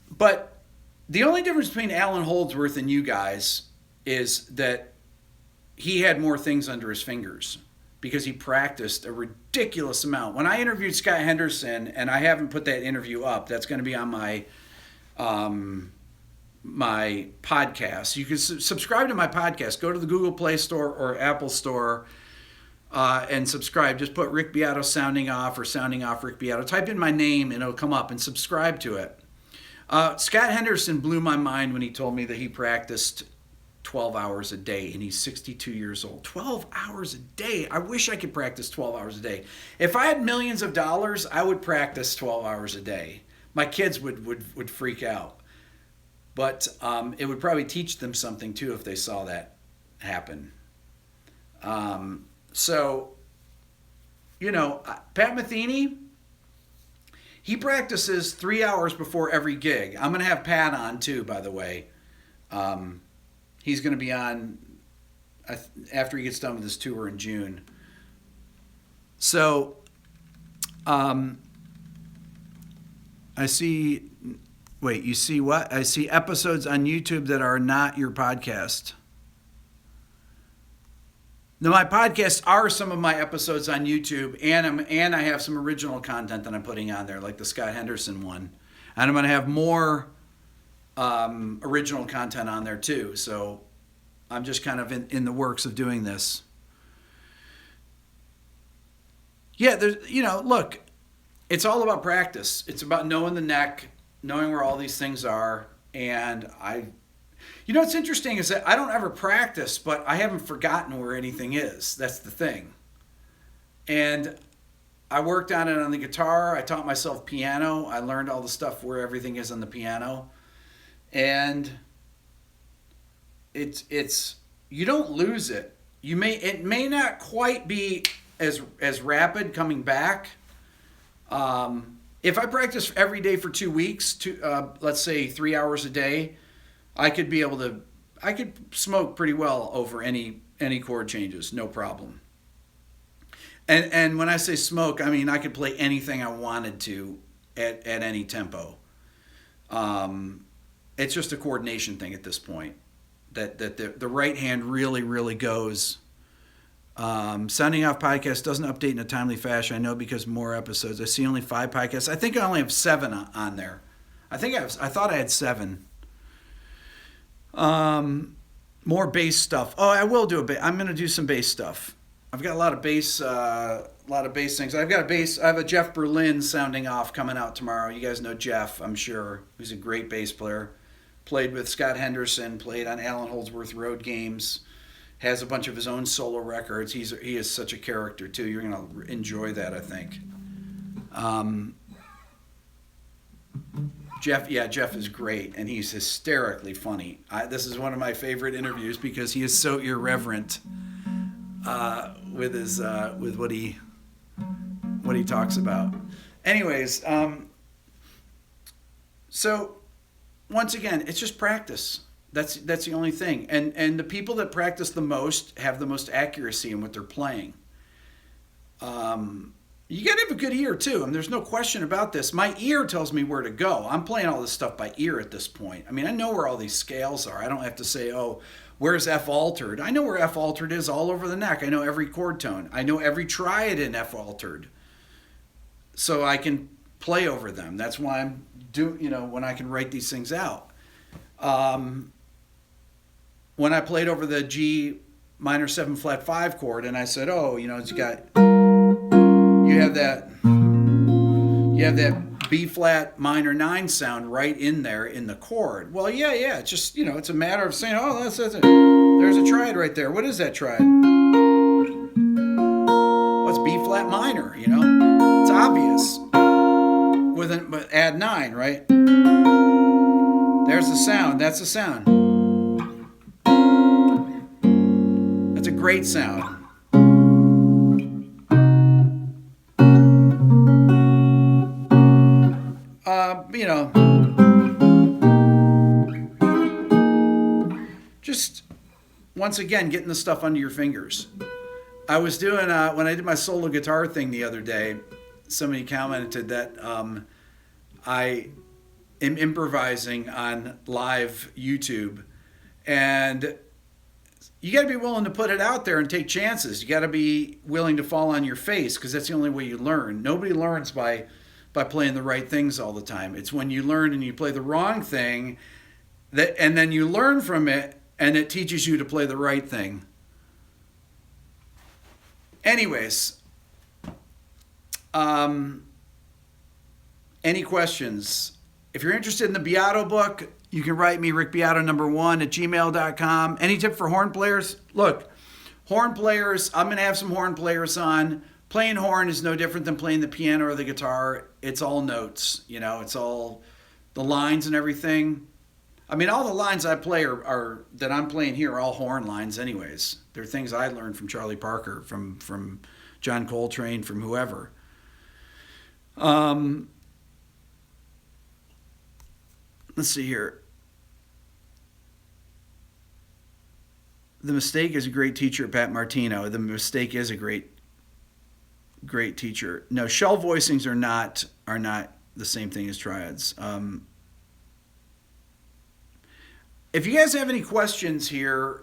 but the only difference between Alan Holdsworth and you guys is that he had more things under his fingers because he practiced a ridiculous amount. When I interviewed Scott Henderson, and I haven't put that interview up, that's going to be on my my podcast. You can subscribe to my podcast. Go to the Google Play Store or Apple Store and subscribe. Just put Rick Beato Sounding Off or Sounding Off Rick Beato. Type in my name and it'll come up, and subscribe to it. Scott Henderson blew my mind when he told me that he practiced 12 hours a day, and he's 62 years old. 12 hours a day. I wish I could practice 12 hours a day. If I had millions of dollars, I would practice 12 hours a day. My kids would freak out. But it would probably teach them something too if they saw that happen. So, you know, Pat Metheny, he practices 3 hours before every gig. I'm going to have Pat on too, by the way. He's going to be on after he gets done with his tour in June. So, I see, wait, you see what? I see episodes on YouTube that are not your podcast. Now, my podcasts are some of my episodes on YouTube, and I have some original content that I'm putting on there, like the Scott Henderson one. And I'm going to have more original content on there too. So I'm just kind of in the works of doing this. Yeah, there's, you know, look, it's all about practice. It's about knowing the neck, knowing where all these things are. And you know, what's interesting is that I don't ever practice, but I haven't forgotten where anything is. That's the thing. And I worked on it on the guitar. I taught myself piano. I learned all the stuff where everything is on the piano. And it's you don't lose it. It may not quite be as rapid coming back. If I practice every day for 2 weeks, let's say 3 hours a day, I could smoke pretty well over any chord changes, no problem. And when I say smoke, I mean I could play anything I wanted to at any tempo. It's just a coordination thing at this point. That the right hand really goes. Sounding Off podcast doesn't update in a timely fashion. I know because more episodes. I see only 5 podcasts. I think I only have 7 on there. I thought I had 7. More bass stuff. Oh, I will do I'm going to do some bass stuff. I've got a lot of bass things. I have a Jeff Berlin Sounding Off coming out tomorrow. You guys know Jeff, I'm sure. He's a great bass player. Played with Scott Henderson, played on Alan Holdsworth Road Games, has a bunch of his own solo records. He is such a character too. You're going to enjoy that, I think. Jeff is great, and he's hysterically funny. This is one of my favorite interviews because he is so irreverent with what he talks about. Anyways, so once again, it's just practice. That's the only thing. And the people that practice the most have the most accuracy in what they're playing. You got to have a good ear too. I mean, there's no question about this. My ear tells me where to go. I'm playing all this stuff by ear at this point. I mean, I know where all these scales are. I don't have to say, oh, where's F altered? I know where F altered is all over the neck. I know every chord tone. I know every triad in F altered. So I can play over them. That's why I'm when I can write these things out. When I played over the G minor 7 flat 5 chord, and I said, oh, you have that B flat minor 9 sound right in there in the chord. Well, yeah. It's just, it's a matter of saying, oh, that's it. There's a triad right there. What is that triad? What's B flat minor? It's obvious. But add 9, right? There's the sound. That's the sound. That's a great sound. Just once again, getting the stuff under your fingers. I was doing, when I did my solo guitar thing the other day, somebody commented that I am improvising on live YouTube, and you got to be willing to put it out there and take chances. You got to be willing to fall on your face, because that's the only way you learn. Nobody learns by playing the right things all the time. It's when you learn and you play the wrong thing, and then you learn from it, and it teaches you to play the right thing. Anyways, any questions? If you're interested in the Beato book, you can write me, rickbeato1@gmail.com. Any tip for horn players? Look, horn players, I'm going to have some horn players on. Playing horn is no different than playing the piano or the guitar. It's all notes, it's all the lines and everything. I mean, all the lines I play are that I'm playing here are all horn lines anyways. They're things I learned from Charlie Parker, from John Coltrane, from whoever. Let's see here. The Mistake is a great teacher, Pat Martino. The Mistake is a great teacher. No, shell voicings are not the same thing as triads. If you guys have any questions here,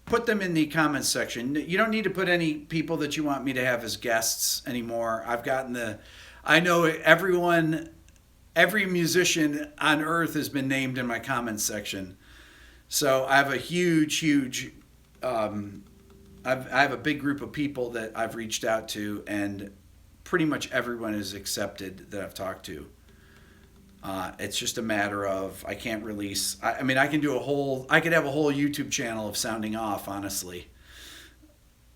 put them in the comments section. You don't need to put any people that you want me to have as guests anymore. I know every musician on earth has been named in my comments section. So I have a huge, I have a big group of people that I've reached out to, and pretty much everyone is accepted that I've talked to. It's just a matter of I can't release. I could have a whole YouTube channel of sounding off. Honestly,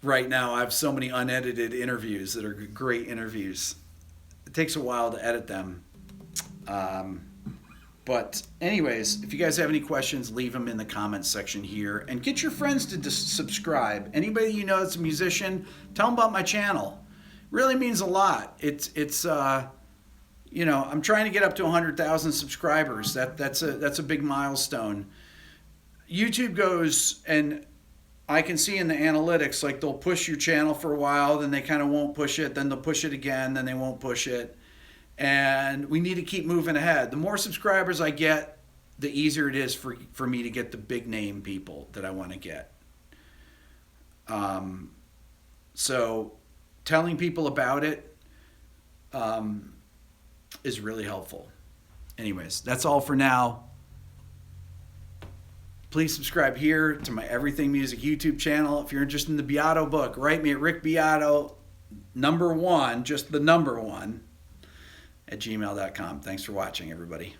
right now I have so many unedited interviews that are great interviews. It takes a while to edit them. But anyways, if you guys have any questions, leave them in the comments section here, and get your friends to subscribe. Anybody you know that's a musician, tell them about my channel. Really means a lot. It's I'm trying to get up to 100,000 subscribers. That's a big milestone. YouTube goes, and I can see in the analytics, like they'll push your channel for a while, then they kind of won't push it, then they'll push it again, then they won't push it. And we need to keep moving ahead. The more subscribers I get, the easier it is for me to get the big name people that I want to get. So telling people about it is really helpful. Anyways, that's all for now. Please subscribe here to my Everything Music YouTube channel. If you're interested in the Beato book, write me at rickbeato1, just the number 1, @gmail.com. Thanks for watching, everybody.